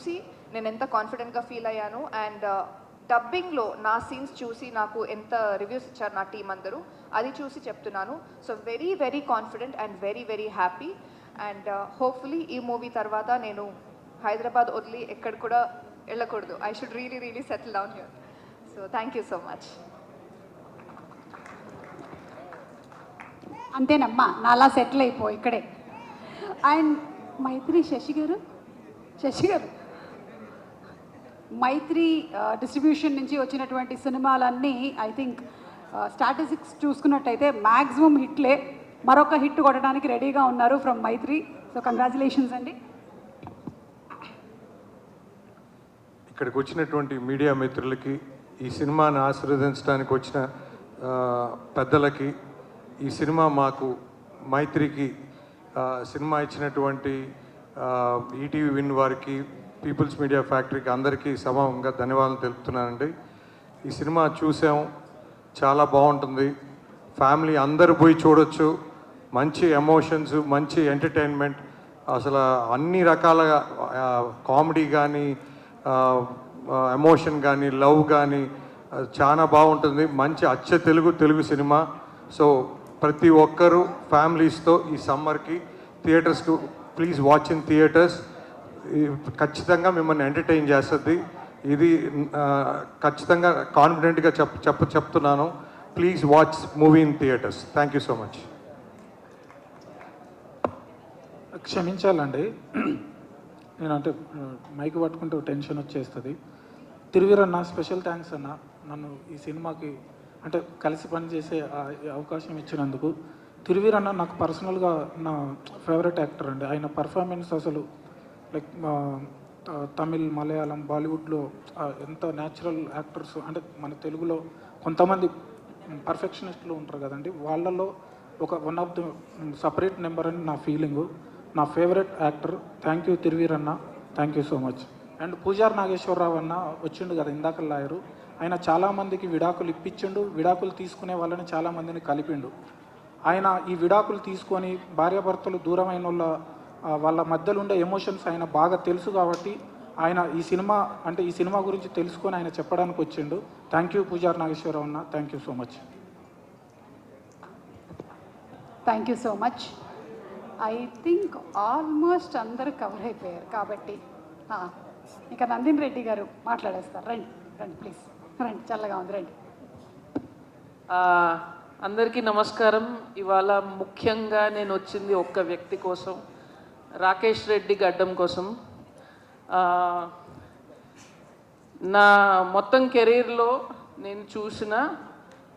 చూసి నేను ఎంత కాన్ఫిడెంట్గా ఫీల్ అయ్యాను. అండ్ డబ్బింగ్లో నా సీన్స్ చూసి నాకు ఎంత రివ్యూస్ ఇచ్చారు నా టీం అందరూ, అది చూసి చెప్తున్నాను. So very very confident and very very happy. And hopefully ఈ మూవీ తర్వాత నేను హైదరాబాద్ వదిలి ఎక్కడ కూడా వెళ్ళకూడదు. I should really really settle down here. So thank you so much. అంతేనమ్మా, నాలా సెటిల్ అయిపో ఇక్కడే. అండ్ మైత్రి శశి గారు మైత్రి డిస్ట్రిబ్యూషన్ నుంచి వచ్చినటువంటి సినిమాలన్నీ ఐ థింక్ స్టాటిస్టిక్స్ చూసుకున్నట్టయితే మ్యాక్సిమం హిట్లే. మరొక హిట్ కొట్టడానికి రెడీగా ఉన్నారు ఫ్రమ్ మైత్రి. సో కంగ్రాచులేషన్స్ అండి. ఇక్కడికి వచ్చినటువంటి మీడియా మిత్రులకి, ఈ సినిమాని ఆశీర్వదించడానికి వచ్చిన పెద్దలకి, ఈ సినిమా మాకు మైత్రికి సినిమా ఇచ్చినటువంటి ఈటీవీ విన్ వారికి, పీపుల్స్ మీడియా ఫ్యాక్టరీకి అందరికీ సమానంగా ధన్యవాదాలు తెలుపుతున్నానండి. ఈ సినిమా చూసాం, చాలా బాగుంటుంది. ఫ్యామిలీ అందరూ పోయి చూడొచ్చు. మంచి ఎమోషన్స్, మంచి ఎంటర్టైన్మెంట్, అసలు అన్ని రకాల కామెడీ కానీ, ఎమోషన్ కానీ, లవ్ కానీ చాలా బాగుంటుంది. మంచి అచ్చ తెలుగు సినిమా. సో ప్రతి ఒక్కరూ ఫ్యామిలీస్తో ఈ సమ్మర్కి థియేటర్స్కు ప్లీజ్ వాచ్ ఇన్ థియేటర్స్. ఖచ్చితంగా మిమ్మల్ని ఎంటర్టైన్ చేస్తుంది. ఇది ఖచ్చితంగా కాన్ఫిడెంట్గా చెప్తున్నాను. Please watch movie in theatres. Thank you so much. క్షమించాలండి, నేను అంటే మైక్ పట్టుకుంటూ టెన్షన్ వచ్చేస్తుంది. తిరువీరన్న స్పెషల్ థ్యాంక్స్ అన్న, నన్ను ఈ సినిమాకి అంటే కలిసి పనిచేసే అవకాశం ఇచ్చినందుకు. తిరువీరన్న నాకు పర్సనల్గా నా ఫేవరెట్ యాక్టర్ అండి. ఆయన పర్ఫార్మెన్స్ అసలు లైక్ తమిళ్, మలయాళం, బాలీవుడ్లో ఎంత న్యాచురల్ యాక్టర్స్ అంటే మన తెలుగులో కొంతమంది పర్ఫెక్షనిస్టులు ఉంటారు కదండి, వాళ్ళలో one of the separate number అని నా ఫీలింగు. నా ఫేవరెట్ యాక్టర్. థ్యాంక్ యూ తిరువీరన్న, thank you so much. And Pujar Nageswara Rao అన్న వచ్చిండు కదా ఇందాక లాయరు, ఆయన చాలామందికి విడాకులు ఇప్పించిండు, విడాకులు తీసుకునే వాళ్ళని చాలామందిని కలిపిండు. ఆయన ఈ విడాకులు తీసుకొని భార్యాభర్తలు దూరమైన వాళ్ళ మధ్యలో ఉండే ఎమోషన్స్ ఆయన బాగా తెలుసు కాబట్టి ఆయన ఈ సినిమా గురించి తెలుసుకొని ఆయన చెప్పడానికి వచ్చిండు. థ్యాంక్ యూ పూజార్ నాగేశ్వరరావు అన్న, thank you so much. Thank you so much. I think almost అందరూ కవర్ అయిపోయారు కాబట్టి ఇక నందిని రెడ్డి గారు మాట్లాడేస్తారు. రండి ప్లీజ్, రండి, చల్లగా ఉంది, రండి. అందరికీ నమస్కారం. ఇవాళ ముఖ్యంగా నేను వచ్చింది ఒక్క వ్యక్తి కోసం, రాకేష్ రెడ్డి గడ్డం కోసం. నా మొత్తం కెరీర్లో నేను చూసిన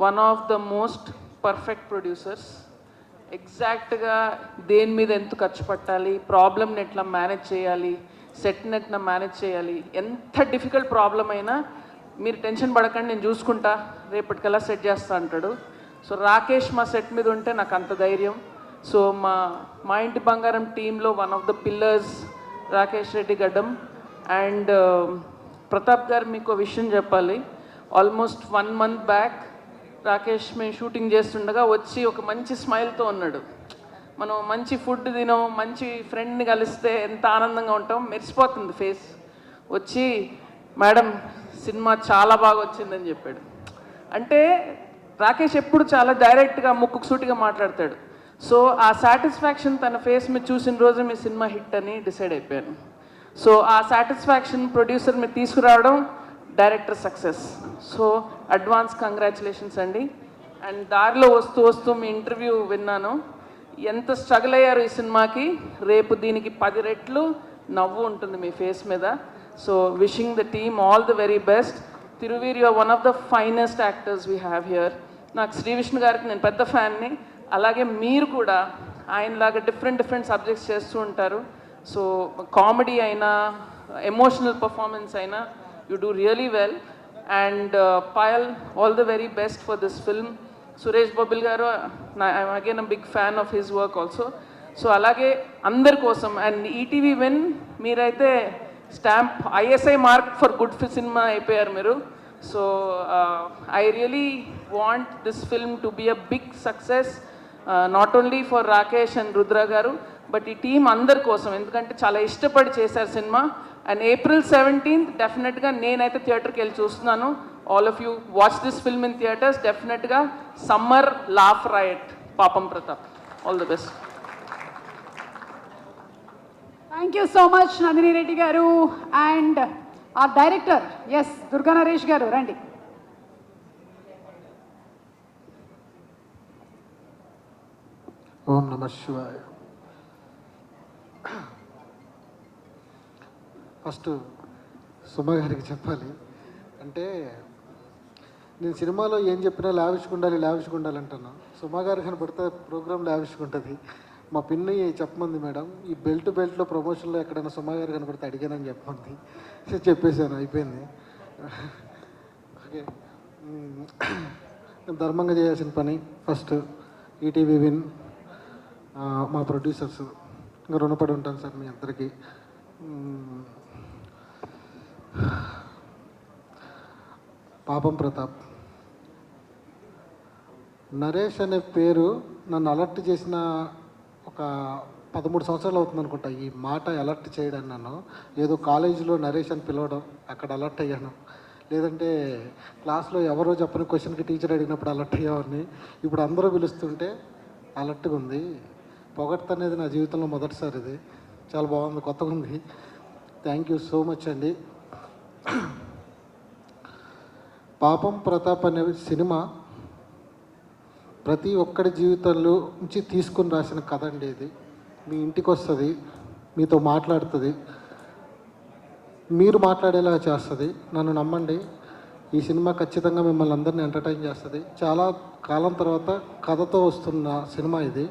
one of the most perfect producers. ఎగ్జాక్ట్గా దేని మీద ఎంత ఖర్చు పెట్టాలి, ప్రాబ్లమ్ని ఎట్లా మేనేజ్ చేయాలి, సెట్ని ఎట్లా మేనేజ్ చేయాలి, ఎంత డిఫికల్ట్ ప్రాబ్లం అయినా మీరు టెన్షన్ పడకండి, నేను చూసుకుంటా, రేపటికల్లా సెట్ చేస్తా అంటాడు. సో రాకేష్ మా సెట్ మీద ఉంటే నాకు అంత ధైర్యం. సో మా ఇంటి బంగారం టీంలో one of the pillars Rakesh Reddy గడ్డం. అండ్ ప్రతాప్ గారు, మీకు విషయం చెప్పాలి. ఆల్మోస్ట్ 1 month బ్యాక్ రాకేష్ మేము షూటింగ్ చేస్తుండగా వచ్చి ఒక మంచి స్మైల్తో ఉన్నాడు. మనం మంచి ఫుడ్ తినాం, మంచి ఫ్రెండ్ని కలిస్తే ఎంత ఆనందంగా ఉంటాం, మెరిసిపోతుంది ఫేస్. వచ్చి మేడం సినిమా చాలా బాగా వచ్చిందని చెప్పాడు. అంటే రాకేష్ ఎప్పుడు చాలా డైరెక్ట్గా ముక్కు సూటిగా మాట్లాడతాడు. సో ఆ సాటిస్ఫాక్షన్ తన ఫేస్ మీద చూసిన రోజు మీ సినిమా హిట్ అని డిసైడ్ అయిపోయాను. సో ఆ సాటిస్ఫాక్షన్ ప్రొడ్యూసర్ మీద తీసుకురావడం director success. So advance congratulations అండి. అండ్ దారిలో వస్తూ మీ ఇంటర్వ్యూ విన్నాను, ఎంత స్ట్రగుల్ అయ్యారు ఈ సినిమాకి. రేపు దీనికి 10 రెట్లు నవ్వు ఉంటుంది మీ ఫేస్ మీద. So wishing the team all the very best. Thiruveer, you are one of the finest actors we have here. నాకు శ్రీ విష్ణు గారికి నేను పెద్ద ఫ్యాన్ని. అలాగే మీరు కూడా ఆయనలాగా డిఫరెంట్ సబ్జెక్ట్స్ చేస్తూ ఉంటారు. సో కామెడీ అయినా, ఎమోషనల్ పర్ఫార్మెన్స్ అయినా, you do really well. And Payal, all the very best for this film. Suresh Bobbili garu, I'm again a big fan of his work also. So అలాగే అందరి కోసం. అండ్ ఈటీవీ విన్, మీరైతే stamp ISI mark for good cinema అయిపోయారు మీరు. So I really want this film to be a big success, not only for Rakesh and Rudra garu, but ఈ team అందరి కోసం. ఎందుకంటే చాలా ఇష్టపడి చేశారు సినిమా. అండ్ April 17th డెఫినెట్గా నేనైతే థియేటర్కి వెళ్ళి చూస్తున్నాను. All of you watch this film in theatres. డెఫినెట్గా సమ్మర్ లాఫ్ రైట్ పాపం Pratap. All the best. Thank you so much Nandini Reddy గారు. అండ్ ఆ డైరెక్టర్ ఎస్ దుర్గా నరేష్ గారు రండి. ఓం నమ శివాయ. ఫస్ట్ సుమ గారికి చెప్పాలి. అంటే నేను సినిమాలో ఏం చెప్పినా లావిష్గా ఉండాలి అంటున్నా. సుమ గారు కనపడితే ప్రోగ్రామ్ లావిష్గా ఉంటుంది. మా పిన్ని చెప్పమంది, మేడం ఈ బెల్ట్లో ప్రమోషన్లో ఎక్కడైనా సుమ గారు కనపడితే అడిగానని చెప్పమంది. చెప్పేశాను, అయిపోయింది. ఓకే, నేను ధర్మంగా చేయాల్సిన పని ఫస్ట్ ఈటీవీ విన్, మా ప్రొడ్యూసర్స్, ఇంకా రుణపడి ఉంటాను సార్ మీ అందరికీ. పాపం ప్రతాప్, నరేష్ అనే పేరు నన్ను అలర్ట్ చేసిన ఒక 13 సంవత్సరాలు అవుతుంది అనుకుంటా ఈ మాట అలర్ట్ చేయడానికి. నన్ను ఏదో కాలేజీలో నరేష్ అని పిలవడం, అక్కడ అలర్ట్ అయ్యాను. లేదంటే క్లాస్లో ఎవరో చెప్పని క్వశ్చన్కి టీచర్ అడిగినప్పుడు అలర్ట్ అయ్యేవాడిని. ఇప్పుడు అందరూ పిలుస్తుంటే అలర్ట్గా ఉంది. పొగడ్త అనేది నా జీవితంలో మొదటిసారి, ఇది చాలా బాగుంది, కొత్తగా ఉంది. థ్యాంక్ యూ సో మచ్ అండి. పాపం ప్రతాప్ అనే సినిమా ప్రతి ఒక్కడి జీవితంలో నుంచి తీసుకుని రాసిన కథ అండి. ఇది మీ ఇంటికి వస్తుంది, మీతో మాట్లాడుతుంది, మీరు మాట్లాడేలా చేస్తుంది. నన్ను నమ్మండి, ఈ సినిమా ఖచ్చితంగా మిమ్మల్ని అందరినీ ఎంటర్టైన్ చేస్తుంది. చాలా కాలం తర్వాత కథతో వస్తున్న సినిమా ఇది.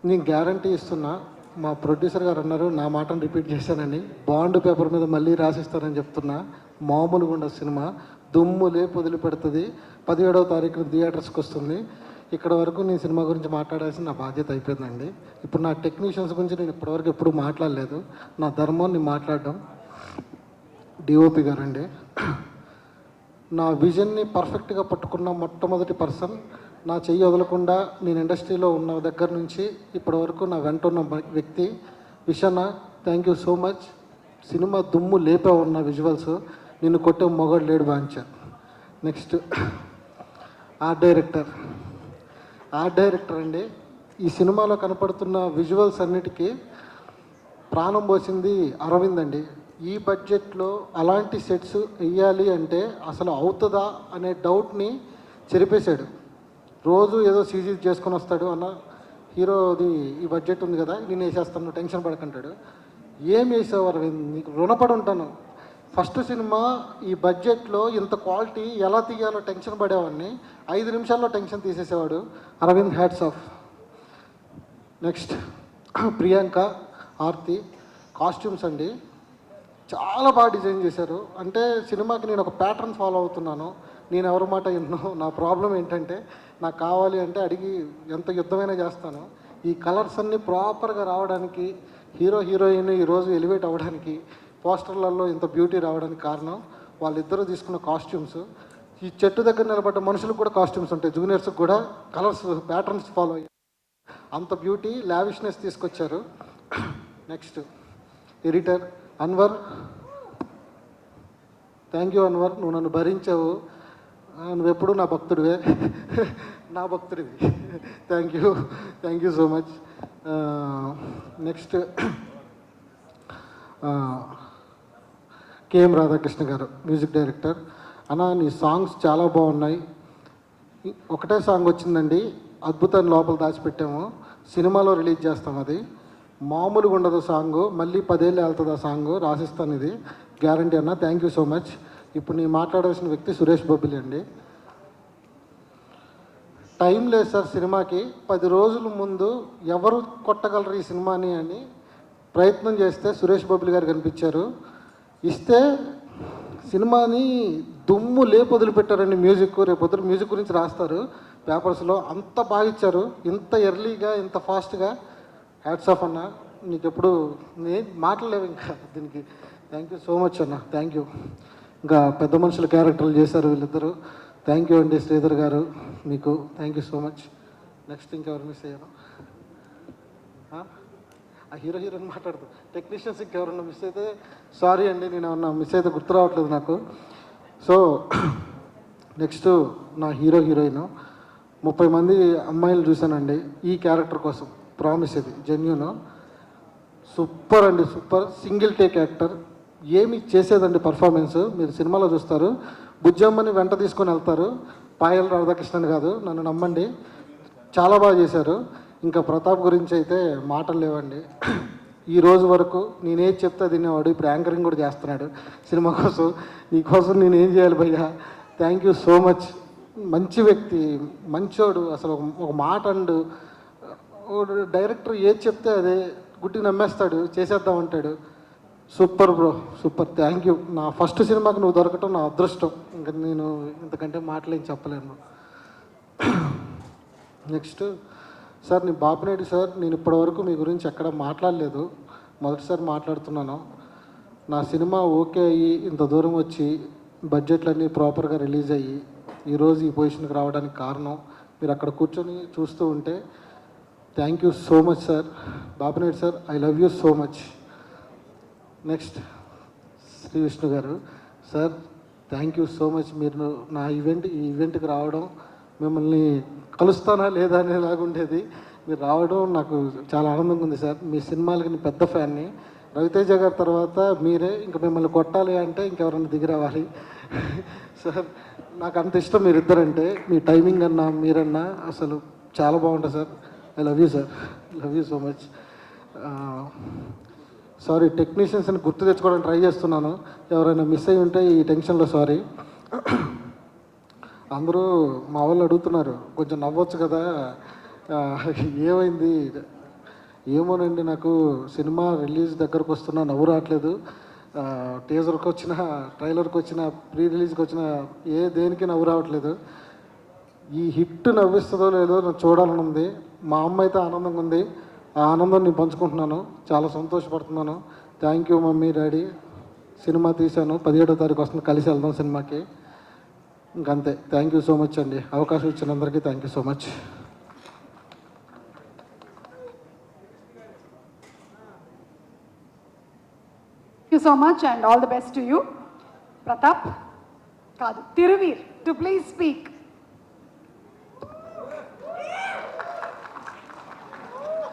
నేను గ్యారంటీ ఇస్తున్నా. మా ప్రొడ్యూసర్ గారు అన్నారు, నా మాటను రిపీట్ చేశానని, బాండ్ పేపర్ మీద మళ్ళీ రాసిస్తానని చెప్తున్నా. మామూలుగా ఉండదు సినిమా, దుమ్ము లేపు వదిలిపెడుతుంది. 17వ తారీఖున థియేటర్స్కి వస్తుంది. ఇక్కడ వరకు నేను సినిమా గురించి మాట్లాడాల్సిన నా బాధ్యత అయిపోయిందండి. ఇప్పుడు నా టెక్నీషియన్స్ గురించి నేను ఇప్పటివరకు ఎప్పుడూ మాట్లాడలేదు. నా ధర్మం నేను మాట్లాడడం. డిఓపి గారండి, నా విజన్ని పర్ఫెక్ట్గా పట్టుకున్న మొట్టమొదటి పర్సన్. నా చెయ్యి వదలకుండా నేను ఇండస్ట్రీలో ఉన్న దగ్గర నుంచి ఇప్పటి వరకు నా వెంట ఉన్న వ్యక్తి విషన్న. Thank you so much. Cinema దుమ్ము లేపే ఉన్న విజువల్స్, నిన్ను కొట్టే మొగడు లేడు బాంచ. నెక్స్ట్ ఆర్ట్ డైరెక్టర్ అండి. ఈ సినిమాలో కనపడుతున్న విజువల్స్ అన్నిటికీ ప్రాణం పోసింది అరవింద్ అండి. ఈ బడ్జెట్లో అలాంటి సెట్స్ వెయ్యాలి అంటే అసలు అవుతుందా అనే డౌట్ని చెరిపేశాడు. రోజు ఏదో సీజీ చేసుకొని వస్తాడు, అన్న హీరోది ఈ బడ్జెట్ ఉంది కదా నేను వేసేస్తాను, టెన్షన్ పడకంటాడు. ఏం వేసావు అరవింద్, నీకు రుణపడి ఉంటాను. ఫస్ట్ సినిమా ఈ బడ్జెట్లో ఇంత క్వాలిటీ ఎలా తీయాలో టెన్షన్ పడేవాడిని. 5 నిమిషాల్లో టెన్షన్ తీసేసేవాడు Aravind. Hats off. Next Priyanka, Aarti costumes అండి చాలా బాగా డిజైన్ చేశారు. అంటే సినిమాకి నేను ఒక ప్యాటర్న్ ఫాలో అవుతున్నాను. నేను ఎవరి మాట విన్నో. నా ప్రాబ్లం ఏంటంటే నాకు కావాలి అంటే అడిగి ఎంత యుద్ధమైనా చేస్తాను. ఈ కలర్స్ అన్నీ ప్రాపర్గా రావడానికి, హీరోయిన్ ఈరోజు ఎలివేట్ అవ్వడానికి, పోస్టర్లలో ఇంత బ్యూటీ రావడానికి కారణం వాళ్ళిద్దరూ తీసుకున్న కాస్ట్యూమ్స్. ఈ చెట్టు దగ్గర నిలబడ్డ మనుషులకు కూడా కాస్ట్యూమ్స్ ఉంటాయి, జూనియర్స్కి కూడా కలర్స్ ప్యాటర్న్స్ ఫాలో అయ్యారు. అంత బ్యూటీ లావిష్నెస్ తీసుకొచ్చారు. Next editor Anwar. Thank you Anwar, నువ్వు నన్ను భరించావు. నువ్వెప్పుడు నా భక్తుడివే, నా భక్తుడివి. Thank you so much. Next KM Radhakrishna garu, music director. అన్న నీ సాంగ్స్ చాలా బాగున్నాయి. ఒకటే సాంగ్ వచ్చిందండి, అద్భుతాన్ని లోపల దాచిపెట్టాము, సినిమాలో రిలీజ్ చేస్తాం. అది మామూలుగా ఉండదు సాంగ్, మళ్ళీ 10 ఏళ్ళు వెళ్తుంది ఆ సాంగ్. రాసిస్తాను, ఇది గ్యారంటీ అన్న. Thank you so much. ఇప్పుడు నేను మాట్లాడాల్సిన వ్యక్తి సురేష్ బొబ్బిలి అండి. టైం లేదు సార్ సినిమాకి. 10 రోజుల ముందు ఎవరు కొట్టగలరు ఈ సినిమాని అని ప్రయత్నం చేస్తే సురేష్ బొబ్బిలి గారు కనిపించారు. ఇస్తే సినిమాని దుమ్ము లేపు వదిలిపెట్టారండి. రేపొద్దు మ్యూజిక్ గురించి రాస్తారు పేపర్స్లో. అంత బాగా ఇచ్చారు, ఇంత ఎర్లీగా, ఇంత ఫాస్ట్గా. హ్యాట్స్ ఆఫ్ అన్న, నీకు ఎప్పుడు నేను మాట్లాడలేవు ఇంకా దీనికి. థ్యాంక్ యూ సో మచ్ అన్న, థ్యాంక్ యూ. ఇంకా పెద్ద మనుషుల క్యారెక్టర్లు చేశారు వీళ్ళిద్దరూ. థ్యాంక్ యూ అండి శ్రీధర్ గారు, మీకు thank you so much. Next ఇంకెవరు మిస్ అయ్యారు? ఆ హీరోయిన్ మాట్లాడుతూ టెక్నీషియన్స్ ఇంకెవరన్నా మిస్ అయితే సారీ అండి, నేను ఏమన్నా మిస్ అయితే గుర్తు రావట్లేదు నాకు. సో నెక్స్ట్ నా హీరోయిన్ 30 మంది అమ్మాయిలు చూశానండి ఈ క్యారెక్టర్ కోసం. ప్రామిస్, ఇది జెన్యూన్. సూపర్ అండి, సూపర్. సింగిల్ టేక్ యాక్టర్, ఏమి చేసేదండి పర్ఫార్మెన్స్. మీరు సినిమాలో చూస్తారు, బుజ్జమ్మని వెంట తీసుకొని వెళ్తారు, పాయల్ రాధాకృష్ణన్ కాదు, నన్ను నమ్మండి. చాలా బాగా చేశారు. ఇంకా ప్రతాప్ గురించి అయితే మాటలు లేవండి. ఈ రోజు వరకు నేనేది చెప్తే తినేవాడు, ఇప్పుడు యాంకరింగ్ కూడా చేస్తున్నాడు సినిమా కోసం. నీకోసం నేను ఏం చేయాలి భయ్యా? Thank you so much. మంచి వ్యక్తి, మంచోడు. అసలు ఒక మాట అండు, డైరెక్టర్ ఏది చెప్తే అదే గుడ్డి నమ్మేస్తాడు, చేసేద్దామంటాడు. Super bro, super. Thank you. నా ఫస్ట్ సినిమాకి నువ్వు దొరకటం నా అదృష్టం. ఇంకా నేను ఇంతకంటే మాటలేం చెప్పలేను. నెక్స్ట్ సార్, నీ బాపినేటి సార్, నేను ఇప్పటివరకు మీ గురించి ఎక్కడ మాట్లాడలేదు, మొదటిసారి మాట్లాడుతున్నాను. నా సినిమా ఓకే అయ్యి ఇంత దూరం వచ్చి బడ్జెట్లన్నీ ప్రాపర్గా రిలీజ్ అయ్యి ఈరోజు ఈ పొజిషన్కి రావడానికి కారణం మీరు అక్కడ కూర్చొని చూస్తూ ఉంటే. Thank you so much sir. Bapineedu sir, I love you so much. Next Shri Vishnu garu sir, thank you so much. మీరు నా ఈ ఈవెంట్కి రావడం, మిమ్మల్ని కలుస్తానా లేదా అనేలాగా ఉండేది, మీరు రావడం నాకు చాలా ఆనందంగా ఉంది సార్. మీ సినిమాలకి నేను పెద్ద ఫ్యాన్ని. రవితేజ గారి తర్వాత మీరే. ఇంకా మిమ్మల్ని కొట్టాలి అంటే ఇంకెవరన్నా దిగి రావాలి సార్. నాకు అంత ఇష్టం మీరిద్దరంటే. మీ టైమింగ్ అన్నా మీరన్నా అసలు చాలా బాగుంటుంది sir. I love you sir, love you so much. Sorry, టెక్నీషియన్స్ని గుర్తు తెచ్చుకోవడానికి ట్రై చేస్తున్నాను, ఎవరైనా మిస్ అయ్యి ఉంటే ఈ టెన్షన్లో సారీ. అందరూ మా వాళ్ళు అడుగుతున్నారు, కొంచెం నవ్వచ్చు కదా, ఏమైంది? ఏమోనండి, నాకు సినిమా రిలీజ్ దగ్గరకు వస్తున్నా నవ్వు రావట్లేదు. టీజర్కి వచ్చిన, ట్రైలర్కి వచ్చిన, ప్రీ రిలీజ్కి వచ్చిన దేనికి నవ్వు రావట్లేదు. ఈ హిట్ నవ్విస్తుందో లేదో నాకు చూడాలని ఉంది. మా అమ్మ అయితే ఆనందంగా ఉంది, ఆ ఆనందం నేను పంచుకుంటున్నాను, చాలా సంతోషపడుతున్నాను. Thank you mummy daddy. Cinema తీశాను, 17వ తారీఖు వస్తుంది, కలిసి వెళ్దాం సినిమాకి. ఇంకంతే. థ్యాంక్ యూ సో మచ్ అండి, అవకాశం ఇచ్చినందరికీ thank you so much. Thank you so much and all the best to you. Pratap, Tiruveer, to please speak.